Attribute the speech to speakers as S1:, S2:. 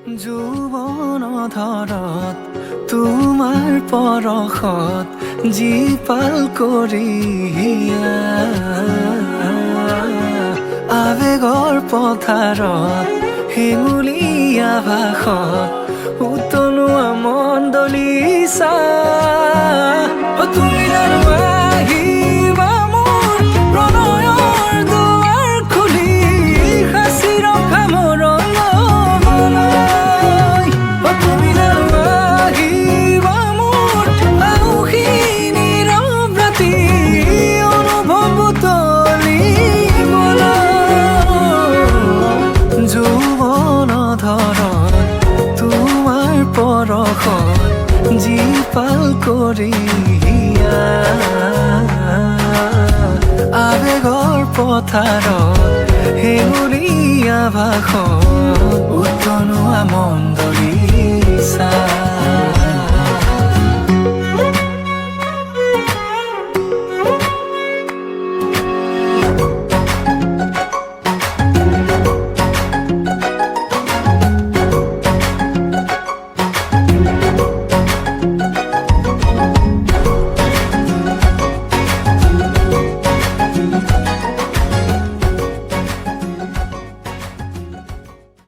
S1: যৌৱন ধৰত তোমাৰ পৰশত জীপাল কৰি আৱেগৰ পথাৰত হেঙুলীয়া ভাষত উতলোৱা মন দলিছা তুমি জানো আহিবা মোৰ প্ৰণয়ৰ দুৱাৰ খুলি সাঁচি ৰখা মৰমলৈ তুমি জানো আহিবা মোৰ আউসী নীৰৱ ৰাতি অনুভৱ উতলিবলৈ যৌৱন ধৰত তোমাৰ পৰশত জীপাল কৰি আৱেগৰ পথাৰত হেঙুলীয়া ভাষত